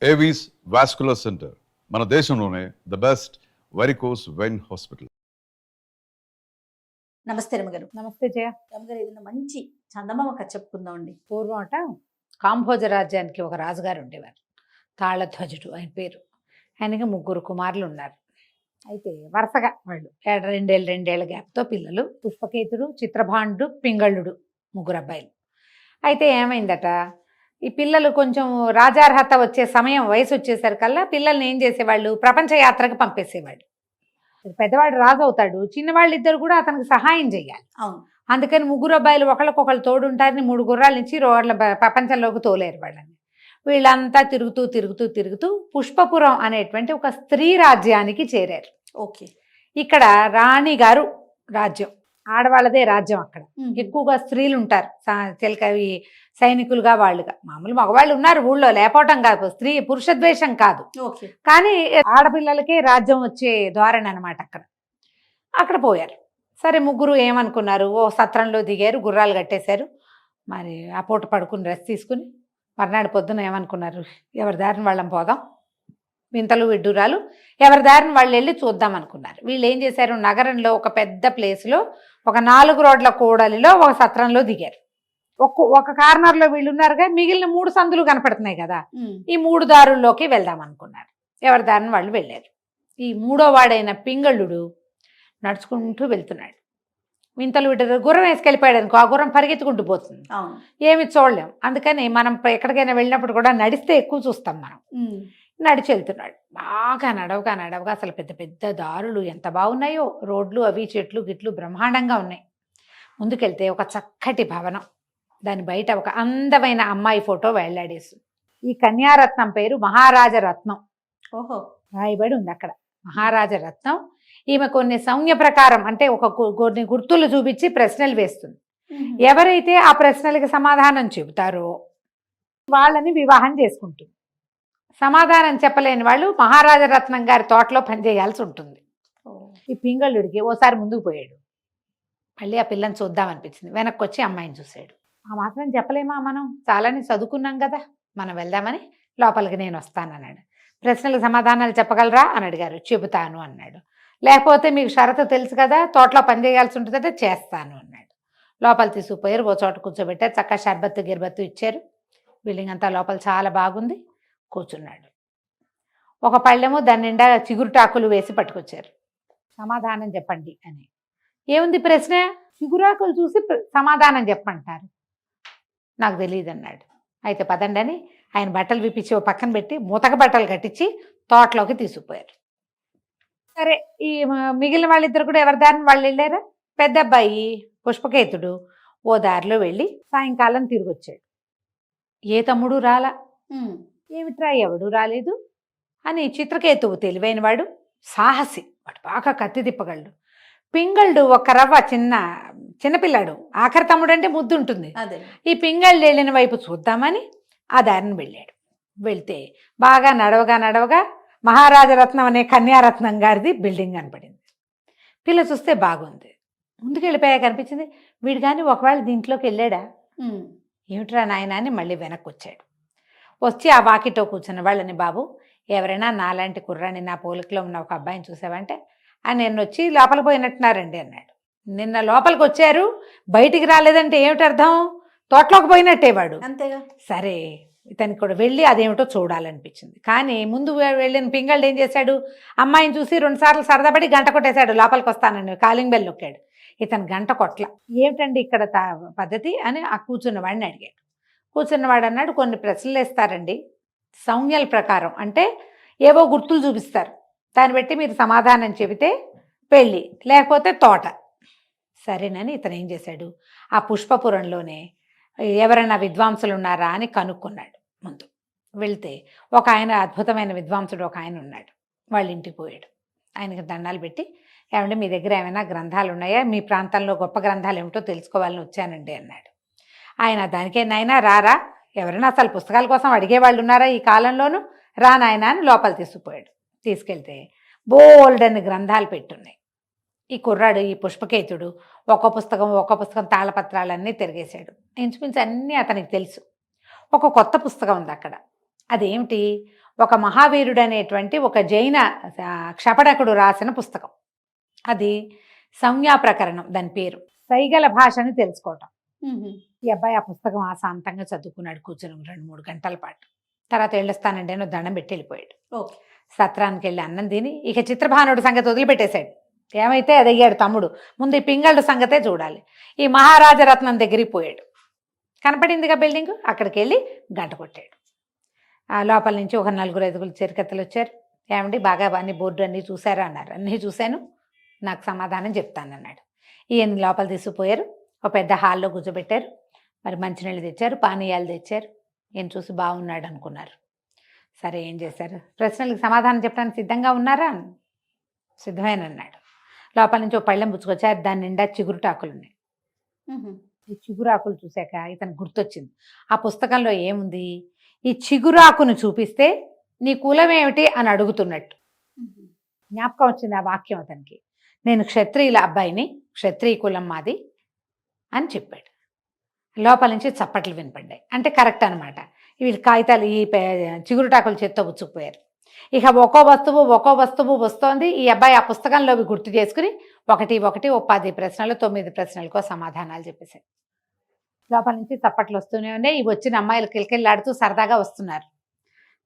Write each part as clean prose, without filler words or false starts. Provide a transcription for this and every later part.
Avis vascular centre మన దేశంలోనే the best varicose vein hospital. నమస్తే రమగారు. నమస్తే జయ. రమగారు, ఏదైనా మంచి చందమామ కథ చెప్పుకుందామండి. పూర్వం అట కాంభోజ రాజ్యానికి ఒక రాజుగారు ఉండేవారు. తాళధ్వజుడు ఆయన పేరు. ఆయనకి 3 కుమారులు ఉన్నారు. అయితే వరుసగా వాళ్ళు రెండేళ్ల గ్యాప్తో పిల్లలు. పుష్పకేతుడు, చిత్రభాండు, పింగళుడు, 3 అబ్బాయిలు. అయితే ఏమైందట, ఈ పిల్లలు కొంచెం రాజార్హత వచ్చే సమయం వయసు వచ్చేసరికల్లా పిల్లల్ని ఏం చేసేవాళ్ళు, ప్రపంచ యాత్రకు పంపేసేవాళ్ళు. పెద్దవాడు రాజు అవుతాడు, చిన్నవాళ్ళు ఇద్దరు కూడా అతనికి సహాయం చేయాలి. అవును. అందుకని 3 అబ్బాయిలు ఒకళ్ళకొకళ్ళు తోడుంటారని 3 గుర్రాలు నుంచి రోడ్ల ప్రపంచంలోకి తోలేరు వాళ్ళని. వీళ్ళంతా తిరుగుతూ పుష్పపురం అనేటువంటి ఒక స్త్రీ రాజ్యానికి చేరారు. ఓకే. ఇక్కడ రాణి గారు రాజ్యం, ఆడవాళ్ళదే రాజ్యం. అక్కడ ఎక్కువగా స్త్రీలు ఉంటారు, చిలకవి సైనికులుగా వాళ్ళుగా. మామూలు మగవాళ్ళు ఉన్నారు ఊళ్ళో, లేకపోవటం కాదు, పురుష ద్వేషం కాదు. ఓకే. కానీ ఆడపిల్లలకే రాజ్యం వచ్చే ధోరణి అనమాట. అక్కడ పోయారు. సరే, 3 ఏమనుకున్నారు, ఓ సత్రంలో దిగారు, గుర్రాలు కట్టేశారు. మరి ఆ పూట పడుకుని రెస్ట్ తీసుకుని మర్నాడు పొద్దున ఏమనుకున్నారు, ఎవరి దారిని వాళ్ళం పోదాం, వింతలు విడ్డూరాలు ఎవరి దారిని వాళ్ళు వెళ్ళి చూద్దాం అనుకున్నారు. వీళ్ళు ఏం చేశారు, నగరంలో ఒక పెద్ద ప్లేస్లో ఒక 4 రోడ్ల కూడలిలో ఒక సత్రంలో దిగారు. ఒక కార్నర్లో వీళ్ళు ఉన్నారుగా, మిగిలిన 3 సందులు కనపడుతున్నాయి కదా, ఈ 3 దారుల్లోకి వెళ్దాం అనుకున్నారు. ఎవరి దారిని వాళ్ళు వెళ్ళారు. ఈ 3వ వాడైన పింగళుడు నడుచుకుంటూ వెళ్తున్నాడు. వింతలు వింటారు, గుర్రం వేసుకెళ్ళిపోయాడు అనుకో, ఆ గుర్రం పరిగెత్తుకుంటూ పోతుంది, ఏమి చూడలేం. అందుకని మనం ఎక్కడికైనా వెళ్ళినప్పుడు కూడా నడిస్తే ఎక్కువ చూస్తాం మనం. నడిచి వెళ్తున్నాడు. బాగా నడవగా అసలు పెద్ద పెద్ద దారులు ఎంత బాగున్నాయో, రోడ్లు అవి చెట్లు గిట్లు బ్రహ్మాండంగా ఉన్నాయి. ముందుకెళ్తే ఒక చక్కటి భవనం, దాని బయట ఒక అందమైన అమ్మాయి ఫోటో వేలాడేస్తుంది. ఈ కన్యారత్నం పేరు మహారాజరత్నం. ఓహో. రాయబడి ఉంది అక్కడ మహారాజరత్నం. ఈమె కొన్ని సంజ్ఞ ప్రకారం, అంటే కొన్ని గుర్తులు చూపించి ప్రశ్నలు వేస్తుంది. ఎవరైతే ఆ ప్రశ్నలకి సమాధానం చెబుతారో వాళ్ళని వివాహం చేసుకుంటుంది. సమాధానం చెప్పలేని వాళ్ళు మహారాజరత్నం గారి తోటలో పనిచేయాల్సి ఉంటుంది. ఈ పింగళుడికి ఓసారి ముందుకు పోయాడు, మళ్ళీ ఆ పిల్లని చూద్దామనిపించింది, వెనక్కి వచ్చి అమ్మాయిని చూశాడు. ఆ మాత్రం చెప్పలేమా మనం, చాలానే చదువుకున్నాం కదా, మనం వెళ్దామని లోపలికి నేను వస్తానన్నాడు. ప్రశ్నలకు సమాధానాలు చెప్పగలరా అని అడిగారు. చెబుతాను అన్నాడు. లేకపోతే మీకు షరతు తెలుసు కదా, తోటలో పనిచేయాల్సి ఉంటుందంటే చేస్తాను అన్నాడు. లోపల తీసుకుపోయారు, ఓ చోట కూర్చోబెట్టారు, చక్కగా షర్బత్తు గిర్బత్తు ఇచ్చారు. బిల్డింగ్ అంతా లోపల చాలా బాగుంది. కూర్చున్నాడు. ఒక పళ్ళెము దాని నిండా చిగురుటాకులు వేసి పట్టుకొచ్చారు. సమాధానం చెప్పండి అని. ఏముంది ప్రశ్న, చిగురాకులు చూసి సమాధానం చెప్పంటారు. నాకు తెలియదు అన్నాడు. అయితే పదండి అని ఆయన బట్టలు విప్పించి ఓ పక్కన పెట్టి ముతక బట్టలు కట్టించి తోటలోకి తీసుకుపోయారు. సరే, ఈ మిగిలిన వాళ్ళిద్దరు కూడా ఎవరి దారిని వాళ్ళు వెళ్ళారా. పెద్ద అబ్బాయి పుష్పకేతుడు ఓ దారిలో వెళ్ళి సాయంకాలం తిరిగి వచ్చాడు. ఏ తమ్ముడు రాలా. ఏమిట్రా ఎవడు రాలేదు అని చిత్రకేతువు తెలివైనవాడు, సాహసి, వాడు బాగా కత్తి తిప్పగలడు. పింగళుడు ఒక రవ్వ చిన్నపిల్లాడు, ఆఖరి తమ్ముడు అంటే ముద్దు ఉంటుంది. ఈ పింగళుడు వెళ్ళిన వైపు చూద్దామని ఆ దారిని వెళ్ళాడు. వెళ్తే బాగా నడవగా మహారాజరత్నం అనే కన్యారత్నం గారిది బిల్డింగ్ కనపడింది. పిల్ల చూస్తే బాగుంది. ముందుకు వెళ్ళిపోయా కనిపించింది. వీడు కానీ ఒకవేళ దీంట్లోకి వెళ్ళాడా, ఏమిట్రా నాయన అని మళ్ళీ వెనక్కి వచ్చాడు. వచ్చి ఆ వాకిటో కూర్చున్న వాళ్ళని, బాబు ఎవరైనా నాలాంటి కుర్రాన్ని, నా పోలికలో ఉన్న ఒక అబ్బాయిని చూసావంటే, నిన్న వచ్చి లోపలికి పోయినట్టున్నారండి అన్నాడు. నిన్న లోపలికి వచ్చారు, బయటికి రాలేదంటే ఏమిటి అర్థం, తోటలోకి పోయినట్టే వాడు. అంతేగా. సరే, ఇతనికి కూడా వెళ్ళి అదేమిటో చూడాలనిపించింది. కానీ ముందు వెళ్ళిన పింగళుడు ఏం చేశాడు, అమ్మాయిని చూసి 2 సార్లు సరదాపడి గంట కొట్టేశాడు. లోపలికి వస్తానని కాలింగ్ బెల్ నొక్కాడు. ఇతను గంట కొట్ల. ఏమిటండి ఇక్కడ పద్ధతి అని ఆ కూర్చున్నవాడిని అడిగాడు. కూర్చున్నవాడు అన్నాడు, కొన్ని ప్రశ్నలు వేస్తారండి సంజ్ఞల ప్రకారం, అంటే ఏవో గుర్తులు చూపిస్తారు, దాన్ని బట్టి మీరు సమాధానం చెబితే పెళ్ళి, లేకపోతే తోట. సరేనని ఇతను ఏం చేశాడు, ఆ పుష్పపురంలోనే ఎవరైనా విద్వాంసులు ఉన్నారా అని కనుక్కున్నాడు. ముందు వెళ్తే ఒక ఆయన, అద్భుతమైన విద్వాంసుడు ఒక ఆయన ఉన్నాడు. వాళ్ళ ఇంటికి పోయాడు. ఆయనకి దండాలు పెట్టి, ఏమంటే మీ దగ్గర ఏమైనా గ్రంథాలు ఉన్నాయా, మీ ప్రాంతంలో గొప్ప గ్రంథాలు ఏమిటో తెలుసుకోవాలని వచ్చానండి అన్నాడు. ఆయన దానికే, నాయనా రారా, ఎవరైనా అసలు పుస్తకాల కోసం అడిగేవాళ్ళు ఉన్నారా ఈ కాలంలోనూ, రా నాయనా అని లోపల తీసుకుపోయాడు. తీసుకెళ్తే బోల్డన్ని గ్రంథాలు పెట్టున్నాయి. ఈ కుర్రాడు, ఈ పుష్పకేతుడు ఒక్క పుస్తకం తాళపత్రాలన్నీ తిరిగేశాడు. ఇంచుమించు అన్నీ అతనికి తెలుసు. ఒక కొత్త పుస్తకం ఉంది అక్కడ. అదేమిటి, ఒక మహావీరుడు అనేటువంటి ఒక జైన క్షపణకుడు రాసిన పుస్తకం. అది సంజ్ఞా ప్రకరణం, దాని పేరు. సైగల భాషని తెలుసుకోవటం. ఈ అబ్బాయి ఆ పుస్తకం ఆశాంతంగా చదువుకున్నాడు కూర్చొని 2-3 గంటల పాటు. తర్వాత వెళ్ళొస్తానండి అని దండం పెట్టి వెళ్ళిపోయాడు. ఓకే. సత్రానికి వెళ్ళి అన్నం తిని ఇక చిత్రభానుడు సంగతి వదిలిపెట్టేశాడు. ఏమైతే అది అయ్యాడు తమ్ముడు. ముందు ఈ పింగళుడు సంగతే చూడాలి. ఈ మహారాజరత్నం దగ్గరికి పోయాడు. కనపడిందిగా బిల్డింగ్, అక్కడికి వెళ్ళి గంట కొట్టాడు. ఆ లోపల నుంచి ఒక 4-5 చిరకత్తలు వచ్చారు. ఏమండి బాగా అన్ని బోర్డు అన్నీ చూసారా అన్నారు. అన్నీ చూశాను, నాకు సమాధానం చెప్తానన్నాడు. ఈయన లోపల తీసుకుపోయారు. ఒక పెద్ద హాల్లో కూర్చోబెట్టారు. మరి మంచినీళ్ళు తెచ్చారు, పానీయాలు తెచ్చారు. ఈయన చూసి బాగున్నాడు అనుకున్నారు. సరే ఏం చేశారు, ప్రశ్నలకు సమాధానం చెప్పడానికి సిద్ధంగా ఉన్నారా? సిద్ధమేనన్నాడు. లోపల నుంచి ఒక పళ్ళెం పుచ్చుకొచ్చారు. దాని నిండా చిగురుటాకులు ఉన్నాయి. ఈ చిగురాకులు చూశాక ఇతను గుర్తొచ్చింది. ఆ పుస్తకంలో ఏముంది, ఈ చిగురాకును చూపిస్తే నీ కులం ఏమిటి అని అడుగుతున్నట్టు జ్ఞాపకం వచ్చింది ఆ వాక్యం అతనికి. నేను క్షత్రియుల అబ్బాయిని, క్షత్రియ కులం మాది అని చెప్పాడు. లోపల నుంచి చప్పట్లు వినపడ్డాయి. అంటే కరెక్ట్ అనమాట. వీళ్ళు కాగితాలు ఈ చిగురుటాకులు చేత్తో పుచ్చుకుపోయారు. ఇక ఒక్కో వస్తువు వస్తోంది. ఈ అబ్బాయి ఆ పుస్తకంలోవి గుర్తు చేసుకుని ఒకటి 10 ప్రశ్నలు 9 ప్రశ్నలకో సమాధానాలు చెప్పేశారు. లోపల నుంచి చప్పట్లు వస్తూనే ఉన్నాయి. ఇవి వచ్చిన అమ్మాయిలు కిలకిల్లాడుతూ సరదాగా వస్తున్నారు.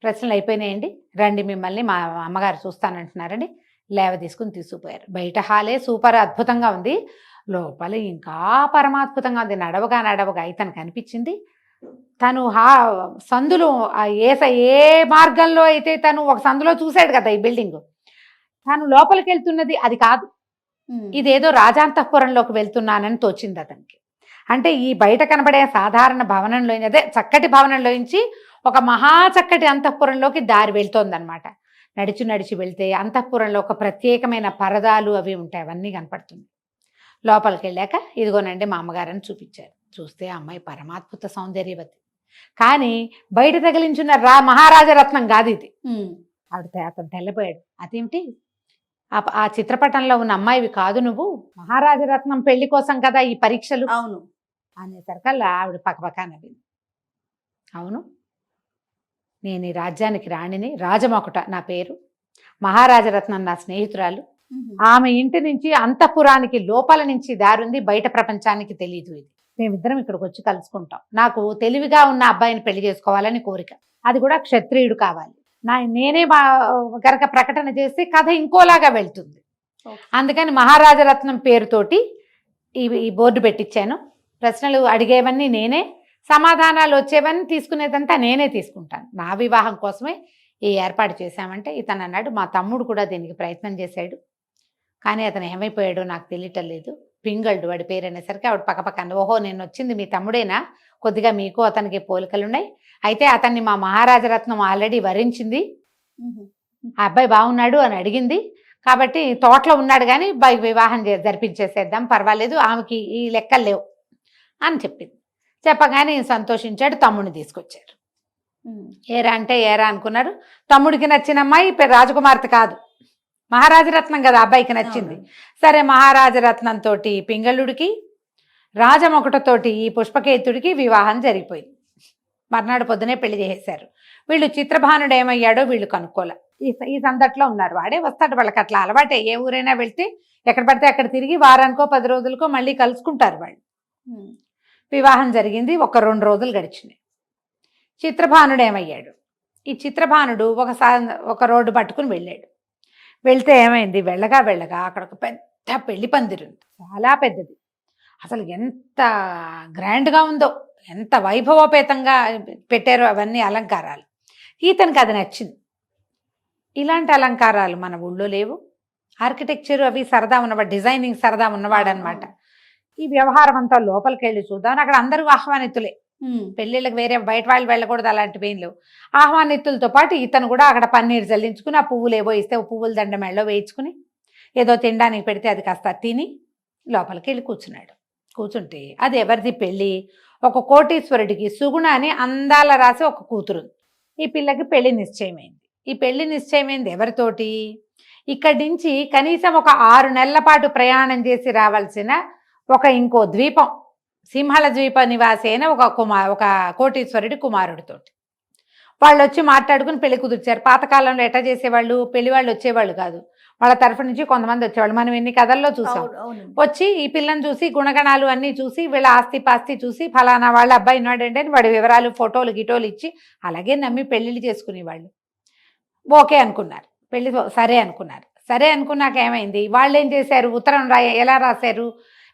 ప్రశ్నలు అయిపోయినాయండి, రండి మిమ్మల్ని మా అమ్మగారు చూస్తానంటున్నారండి. లేవ తీసుకుపోయారు. బయట హాలే సూపర్ అద్భుతంగా ఉంది, లోపల ఇంకా పరమాద్భుతంగా ఉంది. నడవగా ఇతను కనిపించింది. తను సందులో ఏ మార్గంలో అయితే తను ఒక సందులో చూశాడు కదా ఈ బిల్డింగ్, తను లోపలికి వెళ్తున్నది అది కాదు. ఇదేదో రాజాంతఃపురంలోకి వెళ్తున్నానని తోచింది అతనికి. అంటే ఈ బయట కనబడే సాధారణ భవనంలో, అదే చక్కటి భవనంలోంచి ఒక మహా చక్కటి అంతఃపురంలోకి దారి వెళ్తోందనమాట. నడిచి వెళ్తే అంతఃపురంలో ఒక ప్రత్యేకమైన పరదాలు అవి ఉంటాయి, అవన్నీ కనపడుతుంది. లోపలికి వెళ్ళాక ఇదిగోనండి మా అమ్మగారని చూపించారు. చూస్తే అమ్మాయి పరమాద్భుత సౌందర్యవతి. కానీ బయట తగిలించున్న మహారాజరత్నం కాదు ఇది. అతను తెల్లపోయాడు. అదేమిటి, ఆ చిత్రపటంలో ఉన్న అమ్మాయివి కాదు నువ్వు, మహారాజరత్నం పెళ్లి కోసం కదా ఈ పరీక్షలు. అవును అనేసరికల్లా ఆవిడ పక్కపక్క నవ్వింది. అవును, నేను ఈ రాజ్యానికి రాణిని, రాజమొకట నా పేరు, మహారాజరత్నం నా స్నేహితురాలు. ఆమె ఇంటి నుంచి అంతఃపురానికి లోపల నుంచి దారుంది, బయట ప్రపంచానికి తెలియదు. ఇది మేమిద్దరం ఇక్కడికి వచ్చి కలుసుకుంటాం. నాకు తెలివిగా ఉన్న అబ్బాయిని పెళ్లి చేసుకోవాలని కోరిక, అది కూడా క్షత్రియుడు కావాలి. నేనే గనక ప్రకటన చేసి కథ ఇంకోలాగా వెళ్తుంది. అందుకని మహారాజరత్నం పేరుతోటి ఈ బోర్డు పెట్టించాను. ప్రశ్నలు అడిగేవన్నీ నేనే, సమాధానాలు వచ్చేవన్నీ తీసుకునేదంతా నేనే తీసుకుంటాను. నా వివాహం కోసమే ఈ ఏర్పాటు చేశామంటే ఇతను అన్నాడు, మా తమ్ముడు కూడా దీనికి ప్రయత్నం చేశాడు, కానీ అతను ఏమైపోయాడో నాకు తెలియటం లేదు. పింగళుడు వాడి పేరు అనేసరికి ఆవిడ పక్కపక్కన, ఓహో నేను వచ్చింది మీ తమ్ముడేనా, కొద్దిగా మీకు అతనికి పోలికలున్నాయి. అయితే అతన్ని మా మహారాజరత్నం ఆల్రెడీ వరించింది, ఆ అబ్బాయి బాగున్నాడు అని అడిగింది, కాబట్టి తోటలో ఉన్నాడు కానీ వివాహం జరిపించేసేద్దాం, పర్వాలేదు, ఆమెకి ఈ లెక్కలు లేవు అని చెప్పింది. చెప్పగానే సంతోషించాడు. తమ్ముడిని తీసుకొచ్చారు. ఏరా అంటే ఏరా అనుకున్నారు. తమ్ముడికి నచ్చిన అమ్మాయి రాజకుమార్తె కాదు, మహారాజరత్నం కదా అబ్బాయికి నచ్చింది. సరే మహారాజరత్నంతో పింగళుడికి, రాజమొకటతోటి ఈ పుష్పకేతుడికి వివాహం జరిగిపోయింది. మర్నాడు పొద్దునే పెళ్లి చేసేశారు. వీళ్ళు చిత్రభానుడు ఏమయ్యాడో వీళ్ళు కనుక్కోలే. ఈ సందట్లో ఉన్నారు. వాడే వస్తాడు, వాళ్ళకి అట్లా అలవాటే. ఏ ఊరైనా వెళ్తే ఎక్కడ పడితే అక్కడ తిరిగి వారానికో 10 రోజులకో మళ్ళీ కలుసుకుంటారు వాళ్ళు. వివాహం జరిగింది. 1-2 రోజులు గడిచినాయి. చిత్రభానుడు ఏమయ్యాడు, ఈ చిత్రభానుడు ఒక రోడ్డు పట్టుకుని వెళ్ళాడు. వెళ్తే ఏమైంది, వెళ్ళగా అక్కడ ఒక పెద్ద పెళ్లి పందిరుంది, చాలా పెద్దది. అసలు ఎంత గ్రాండ్గా ఉందో, ఎంత వైభవోపేతంగా పెట్టారో అవన్నీ అలంకారాలు. ఇతనికి అది నచ్చింది. ఇలాంటి అలంకారాలు మన ఊళ్ళో లేవు. ఆర్కిటెక్చర్ అవి సరదా ఉన్నవాడు, డిజైనింగ్ సరదా ఉన్నవాడు అనమాట. ఈ వ్యవహారం అంతా లోపలికి వెళ్ళి చూద్దామని అక్కడ అందరూ ఆహ్వానితులే. పెళ్ళిళ్ళకి వేరే బయట వాళ్ళు వెళ్ళకూడదు, అలాంటివి ఏం లేవు. ఆహ్వానితులతో పాటు ఇతను కూడా అక్కడ పన్నీరు చల్లించుకుని, ఆ పువ్వులు ఏవో ఇస్తే పువ్వుల దండ మెళ్ళలో వేయించుకుని, ఏదో తినడానికి పెడితే అది కాస్త తిని లోపలికి వెళ్ళి కూర్చున్నాడు. కూర్చుంటే అది ఎవరిది పెళ్ళి, ఒక కోటీశ్వరుడికి సుగుణ అని అందాల రాసి ఒక కూతురు. ఈ పిల్లకి పెళ్లి నిశ్చయమైంది. ఈ పెళ్లి నిశ్చయమైంది ఎవరితోటి, ఇక్కడి నుంచి కనీసం ఒక 6 నెలల పాటు ప్రయాణం చేసి రావాల్సిన ఇంకో ద్వీపం, సింహళ ద్వీప నివాసి అయిన ఒక కోటీశ్వరుడి కుమారుడితోటి. వాళ్ళు వచ్చి మాట్లాడుకుని పెళ్లి కుదిర్చారు. పాతకాలంలో ఎట్లా చేసేవాళ్ళు, పెళ్లి వాళ్ళు వచ్చేవాళ్ళు కాదు, వాళ్ళ తరఫు నుంచి కొంతమంది వచ్చేవాళ్ళు. మనం ఎన్ని కథల్లో చూసాం. అవునండి. వచ్చి ఈ పిల్లని చూసి గుణగణాలు అన్నీ చూసి వీళ్ళ ఆస్తి పాస్తి చూసి ఫలానా వాళ్ళ అబ్బాయి ఉన్నాడంటే అని వాడి వివరాలు ఫోటోలు గిటోలు ఇచ్చి అలాగే నమ్మి పెళ్ళిళ్ళు చేసుకునేవాళ్ళు. ఓకే అనుకున్నారు, పెళ్లి సరే అనుకున్నారు. సరే అనుకున్నాక ఏమైంది, వాళ్ళు ఏం చేశారు, ఉత్తరం ఎలా రాశారు,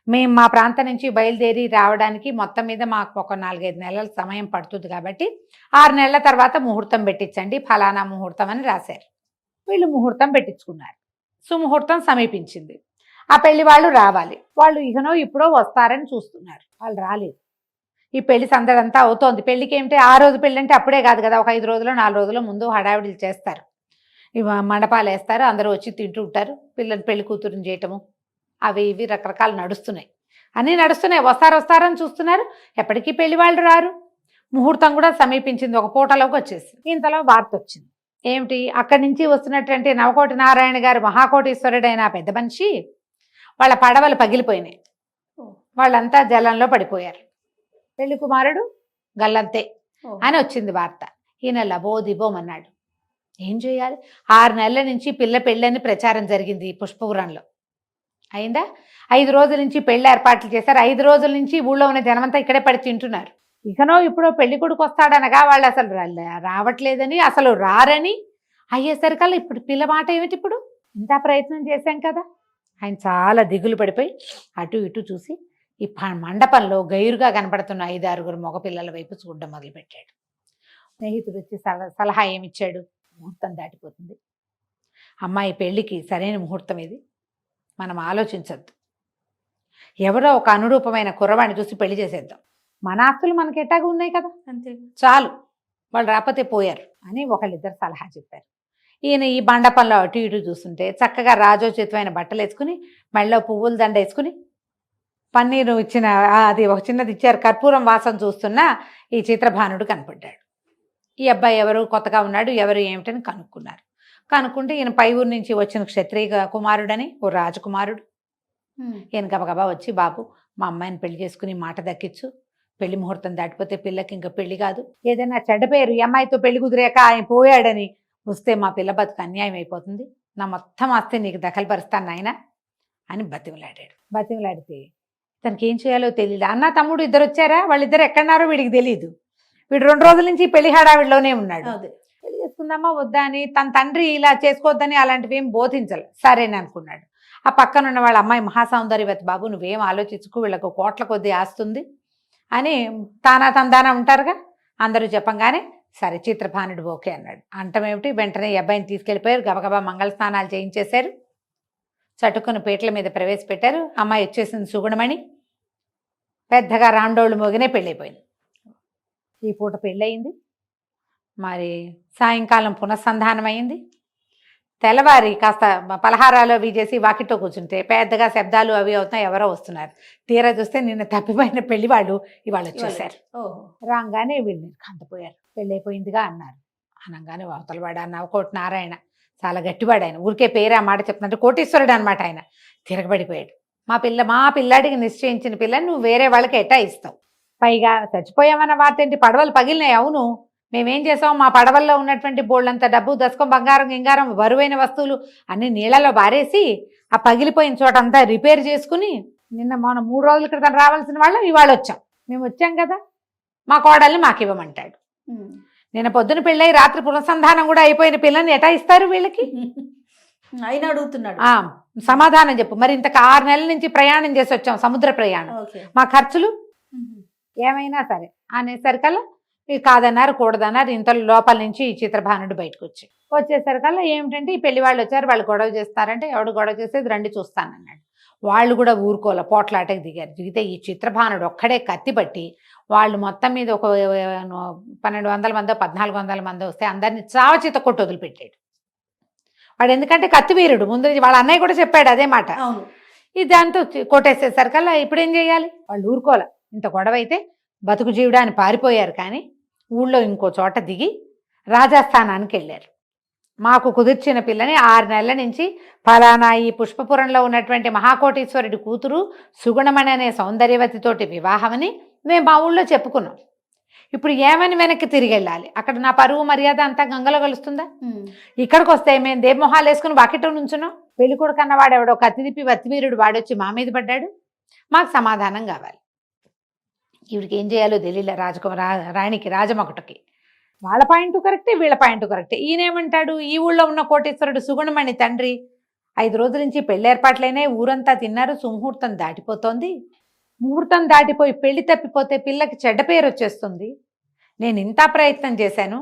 మేము మా ప్రాంతం నుంచి బయలుదేరి రావడానికి మొత్తం మీద మాకు ఒక 4-5 నెలల సమయం పడుతుంది కాబట్టి 6 నెలల తర్వాత ముహూర్తం పెట్టించండి, ఫలానా ముహూర్తం అని రాశారు. వీళ్ళు ముహూర్తం పెట్టించుకున్నారు. సుముహూర్తం సమీపించింది. ఆ పెళ్లి వాళ్ళు రావాలి. వాళ్ళు ఇకనో ఇప్పుడో వస్తారని చూస్తున్నారు. వాళ్ళు రాలేదు. ఈ పెళ్లి సందడంతా అవుతోంది. పెళ్లికి ఏమిటి, ఆ రోజు పెళ్ళి అంటే అప్పుడే కాదు కదా, ఒక 5 రోజులు 4 రోజుల ముందు హడావిడిలు చేస్తారు. మండపాలు వేస్తారు, అందరూ వచ్చి తింటూ ఉంటారు, పిల్లలు పెళ్లి కూతురుని చేయటము అవి ఇవి రకరకాలు నడుస్తున్నాయి. అన్నీ నడుస్తున్నాయి. వస్తారని చూస్తున్నారు, ఎప్పటికీ పెళ్లి వాళ్ళు రారు. ముహూర్తం కూడా సమీపించింది, ఒక పూటలోకి వచ్చేసి. ఇంతలో వార్త వచ్చింది. ఏమిటి, అక్కడి నుంచి వస్తున్నటువంటి నవకోటి నారాయణ గారు మహాకోటీశ్వరుడైన పెద్ద మనిషి వాళ్ళ పడవలు పగిలిపోయినాయి, వాళ్ళంతా జలంలో పడిపోయారు, పెళ్లి కుమారుడు గల్లంతే అని వచ్చింది వార్త. ఈయన లబోదిబోమన్నాడు. ఏం చేయాలి, 6 నెలల నుంచి పిల్ల పెళ్ళని ప్రచారం జరిగింది పుష్పపురంలో. అయిందా, 5 రోజుల నుంచి పెళ్లి ఏర్పాట్లు చేశారు. 5 రోజుల నుంచి ఊళ్ళో ఉన్న జనమంతా ఇక్కడే పడి తింటున్నారు. ఇకనో ఇప్పుడు పెళ్లి కొడుకు వస్తాడనగా వాళ్ళు అసలు రావట్లేదని, అసలు రారని అయ్యేసరికల్లా ఇప్పుడు పిల్ల మాట ఏమిటి, ఇప్పుడు ఇంత ప్రయత్నం చేశాం కదా. ఆయన చాలా దిగులు పడిపోయి అటు ఇటు చూసి ఈ మండపంలో గైరుగా కనపడుతున్న 5-6 మగపిల్లల వైపు చూడడం మొదలుపెట్టాడు. స్నేహితుడు వచ్చి సలహా ఏమిచ్చాడు, ముహూర్తం దాటిపోతుంది, అమ్మాయి పెళ్లికి సరైన ముహూర్తం ఇది, మనం ఆలోచించద్దు, ఎవరో ఒక అనురూపమైన కుర్రవాడిని చూసి పెళ్లి చేసేద్దాం, మన ఆస్తులు మనకి ఎట్టాగా ఉన్నాయి కదా, అంతే చాలు, వాళ్ళు రాకపోతే పోయారు అని ఒకళ్ళిద్దరు సలహా చెప్పారు. ఈయన ఈ మండపంలో అటు ఇటు చూస్తుంటే చక్కగా రాజోచితమైన బట్టలు వేసుకుని మెళ్ళలో పువ్వుల దండ వేసుకుని పన్నీరు ఇచ్చిన అది ఒక చిన్నది ఇచ్చారు, కర్పూరం వాసన చూస్తున్న ఈ చిత్రభానుడు కనపడ్డాడు. ఈ అబ్బాయి ఎవరు, కొత్తగా ఉన్నాడు, ఎవరు ఏమిటని కనుక్కున్నారు. కనుక్కుంటే ఈయన పై ఊరు నుంచి వచ్చిన క్షత్రియ కుమారుడని, ఓ రాజకుమారుడు. ఈయన గబగబా వచ్చి, బాబు మా అమ్మాయిని పెళ్లి చేసుకుని మాట దక్కించు, పెళ్లి ముహూర్తం దాటిపోతే పిల్లకి ఇంకా పెళ్లి కాదు, ఏదైనా చెడ్డ పేరు ఈ అమ్మాయితో పెళ్లి కుదిరాక ఆయన పోయాడని వస్తే మా పిల్ల బతుకు అన్యాయం అయిపోతుంది, నా మొత్తం ఆస్తి నీకు దఖలుపరుస్తాను నాయన అని బతిమలాడాడు. బతిమలాడితే తనకి ఏం చేయాలో తెలియదు. అన్న తమ్ముడు ఇద్దరు వచ్చారా, వాళ్ళిద్దరు ఎక్కడున్నారో వీడికి తెలియదు. వీడు 2 రోజుల నుంచి పెళ్లి హడావిడిలోనే ఉన్నాడు. పెళ్లి చేసుకుందామా వద్దా అని తన తండ్రి ఇలా చేసుకోవద్దని అలాంటివి ఏం బోధించాలి, సరేని అనుకున్నాడు. ఆ పక్కన ఉన్న వాళ్ళ అమ్మాయి మహాసౌందర్యవతి, బాబు నువ్వేం ఆలోచించుకు, వీళ్ళకు కోట్ల కొద్దీ ఆస్తుంది అని తానా తందానా ఉంటారుగా, అందరూ చెప్పంగానే సరే చిత్రభానుడు ఓకే అన్నాడు. అంటమేమిటి, వెంటనే ఈ అబ్బాయిని తీసుకెళ్ళిపోయారు, గబగబా మంగళ స్నానాలు చేయించేశారు, చటుకుని పీటల మీద ప్రవేశపెట్టారు. అమ్మాయి వచ్చేసింది సుగుణమణి, పెద్దగా రాండోళ్ళు మోగినే పెళ్ళైపోయింది. ఈ పూట పెళ్ళయింది. మరి సాయంకాలం పునఃసంధానం అయింది. తెల్లవారి కాస్త పలహారాలు అవి చేసి వాకిట్లో కూర్చుంటే పెద్దగా శబ్దాలు అవి అవుతాయి, ఎవరో వస్తున్నారు. తీరా చూస్తే నిన్న తప్పిపోయిన పెళ్లి వాళ్ళు ఇవాళ వచ్చేసారు. రాగానే వీళ్ళు కంతపోయారు, పెళ్ళైపోయిందిగా అన్నారు. అనగానే అవతలవాడు నవకోటి నారాయణ చాలా గట్టివాడు, ఆయన ఊరికే పేరే ఆ మాట చెప్తున్నట్టు కోటీశ్వరుడు అనమాట. ఆయన తిరగబడిపోయాడు. మా పిల్లాడికి నిశ్చయించిన పిల్లని నువ్వు వేరే వాళ్ళకి ఎట్టా ఇస్తావు, పైగా చచ్చిపోయామన్న వార్త ఏంటి, పడవలు పగిలినాయి. అవును, మేమేం చేసాం, మా పడవల్లో ఉన్నటువంటి బోళ్ళంత డబ్బు, దశకం, బంగారం, గింగారం, బరువైన వస్తువులు అన్ని నీళ్ళలో బారేసి ఆ పగిలిపోయిన చోటంతా రిపేర్ చేసుకుని నిన్న మనం 3 రోజుల క్రితం రావాల్సిన వాళ్ళం ఇవాళ వచ్చాం. మేము వచ్చాం కదా, మా కోడల్ని మాకు ఇవ్వమంటాడు. నిన్న పొద్దున పెళ్ళై రాత్రి పునఃసంధానం కూడా అయిపోయిన పిల్లని ఎటా ఇస్తారు వీళ్ళకి ఆయన అడుగుతున్నాడు. సమాధానం చెప్పు. మరి ఇంతకు 6 నెలల నుంచి ప్రయాణం చేసి వచ్చాం, సముద్ర ప్రయాణం, మా ఖర్చులు ఏమైనా సరే అనేసరికల్లా కాదన్నారు, కూడదన్నారు. ఇంత లోపల నుంచి ఈ చిత్రభానుడు బయటకు వచ్చేసరికల్లా ఏమిటంటే ఈ పెళ్లి వాళ్ళు వచ్చారు, వాళ్ళు గొడవ చేస్తారంటే ఎవడు గొడవ చేసేది రండి చూస్తానన్నాడు. వాళ్ళు కూడా ఊరుకోలే, పోట్లాటకి దిగితే ఈ చిత్రభానుడు ఒక్కడే కత్తి పట్టి వాళ్ళు మొత్తం మీద ఒక 1200 మందో 1400 మందో వస్తే అందరినీ చావచిత కొట్టి వదిలిపెట్టాడు వాడు. ఎందుకంటే కత్తి వీరుడు, ముందు వాళ్ళ అన్నయ్య కూడా చెప్పాడు అదే మాట. ఇది దాంతో కొట్టేసేసరికల్లా ఇప్పుడు ఏం చేయాలి, వాళ్ళు ఊరుకోలే. ఇంత గొడవ అయితే బతుకు జీవుడా అని పారిపోయారు. కానీ ఊళ్ళో ఇంకో చోట దిగి రాజస్థానానికి వెళ్ళారు. మాకు కుదిర్చిన పిల్లని 6 నెలల నుంచి ఫలానా ఈ పుష్పపురంలో ఉన్నటువంటి మహాకోటీశ్వరుడి కూతురు సుగుణమణి అనే సౌందర్యవతితోటి వివాహమని మేము మా ఊళ్ళో చెప్పుకున్నాం. ఇప్పుడు ఏమని వెనక్కి తిరిగి వెళ్ళాలి? అక్కడ నా పరువు మర్యాద అంతా గంగలో కలుస్తుందా? ఉమ్. ఇక్కడికి వస్తే మేము దేవమొహాలు వేసుకుని వాకిట్లో నుంచున్నాం. పెళ్లి కొడుకు అన్నవాడు ఎవడో కత్తి తిప్పి వత్తిమీరుడు వాడొచ్చి మా మీద పడ్డాడు. మాకు సమాధానం కావాలి. ఈవిడికి ఏం చేయాలో తెలియలే. రాణికి రాజమొకటికి వాళ్ళ పాయింట్ కరెక్టే, వీళ్ళ పాయింట్ కరెక్టే. ఈయనేమంటాడు, ఈ ఊళ్ళో ఉన్న కోటేశ్వరుడు సుగుణమణి తండ్రి 5 రోజుల నుంచి పెళ్లి ఏర్పాట్లైనా ఊరంతా తిన్నారు, సుముహూర్తం దాటిపోతోంది. ముహూర్తం దాటిపోయి పెళ్లి తప్పిపోతే పిల్లకి చెడ్డ పేరు వచ్చేస్తుంది. నేను ఇంత ప్రయత్నం చేశాను,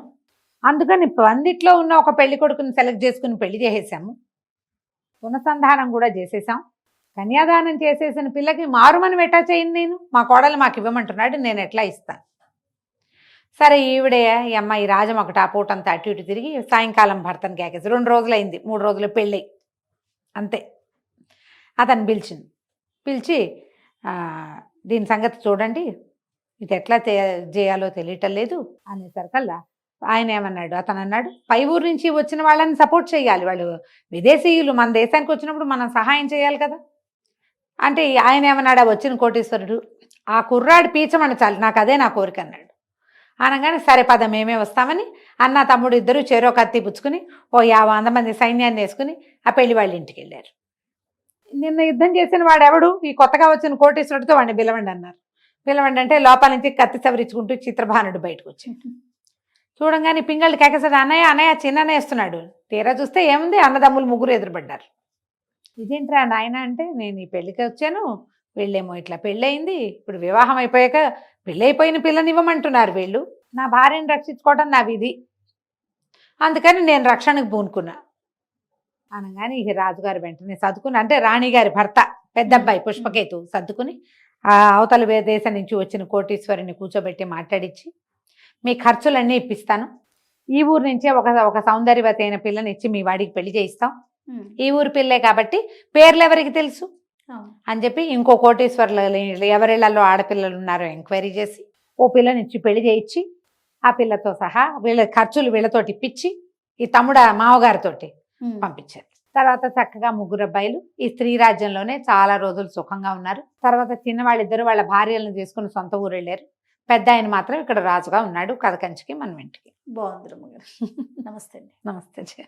అందుకని పందిట్లో ఉన్న ఒక పెళ్లి కొడుకుని సెలెక్ట్ చేసుకుని పెళ్లి చేసేసాము, పునఃసంధానం కూడా చేసేసాం. కన్యాదానం చేసేసిన పిల్లకి మారుమని ఎట్టా చేయను నేను? మా కోడలు మాకు ఇవ్వమంటున్నాడు, నేను ఎట్లా ఇస్తాను? సరే ఈవిడే ఈ అమ్మాయి రాజం ఒకటి ఆ పూటంతా అటు ఇటు తిరిగి సాయంకాలం భర్తను కేకేసి 2 రోజులైంది, 3 రోజులు పెళ్ళి అంతే. అతను పిలిచి దీని సంగతి చూడండి, ఇది ఎట్లా చేయాలో తెలియటం లేదు అనేసరికల్లా ఆయన ఏమన్నాడు, అతను అన్నాడు, పై ఊరు నుంచి వచ్చిన వాళ్ళని సపోర్ట్ చేయాలి, వాళ్ళు విదేశీయులు, మన దేశానికి వచ్చినప్పుడు మనం సహాయం చేయాలి కదా అంటే ఆయన ఏమన్నాడు, వచ్చిన కోటీశ్వరుడు, ఆ కుర్రాడు పీచమని చాలు, నాకు అదే నా కోరిక అన్నాడు. అనగానే సరే పద మేమే వస్తామని అన్న తమ్ముడు ఇద్దరు చెరో కత్తి పుచ్చుకుని 50 మంది సైన్యాన్ని వేసుకుని ఆ పెళ్లి వాళ్ళ ఇంటికి వెళ్ళారు. నిన్న యుద్ధం చేసిన వాడెవడు, ఈ కొత్తగా వచ్చిన కోటీశ్వరుడితో వాడిని పిలవండి అన్నారు. పిలవండి అంటే లోపల నుంచి కత్తి సవరించుకుంటూ చిత్రభానుడు బయటకు వచ్చాడు. చూడంగానే పింగళ్ళు కేకేసాడు, అన్నయ్య అన్నయ్య చిన్ననే వేస్తున్నాడు. తీరా చూస్తే ఏముంది, అన్నదమ్ములు 3 ఎదురుపడ్డారు. ఇదేంట్రా నాయన అంటే, నేను ఈ పెళ్ళికి వచ్చాను, వీళ్ళేమో ఇట్లా పెళ్ళయింది, ఇప్పుడు వివాహం అయిపోయాక పెళ్ళైపోయిన పిల్లనివ్వమంటున్నారు వీళ్ళు, నా భార్యను రక్షించుకోవడం నా విధి, అందుకని నేను రక్షణకు పూనుకున్నా అనగానే ఇక రాజుగారు వెంటనే సర్దుకుని, అంటే రాణిగారి భర్త పెద్ద అబ్బాయి పుష్పకేతు సర్దుకుని ఆ అవతల దేశం నుంచి వచ్చిన కోటీశ్వరిని కూర్చోబెట్టి మాట్లాడించి, మీ ఖర్చులన్నీ ఇప్పిస్తాను, ఈ ఊరు నుంచే ఒక సౌందర్యవతి అయిన పిల్లని ఇచ్చి మీ వాడికి పెళ్లి చేయిస్తాం, ఈ ఊరు పిల్లే కాబట్టి పేర్లు ఎవరికి తెలుసు అని చెప్పి ఇంకో కోటీశ్వర్లు ఎవరిళ్లలో ఆడపిల్లలు ఉన్నారో ఎంక్వైరీ చేసి ఓ పిల్లనిచ్చి పెళ్లి చేయించి ఆ పిల్లతో సహా వీళ్ళ ఖర్చులు వీళ్ళతో ఇప్పించి ఈ తమ్ముడ మావగారితోటి పంపించారు. తర్వాత చక్కగా 3 అబ్బాయిలు ఈ స్త్రీ రాజ్యంలోనే చాలా రోజులు సుఖంగా ఉన్నారు. తర్వాత చిన్నవాళ్ళిద్దరు వాళ్ళ భార్యలను తీసుకుని సొంత ఊరు వెళ్ళారు. పెద్ద ఆయన మాత్రం ఇక్కడ రాజుగా ఉన్నాడు కథ కంచికి మన ఇంటికి. బాగుంది రమ్మగారు. నమస్తే అండి. నమస్తే.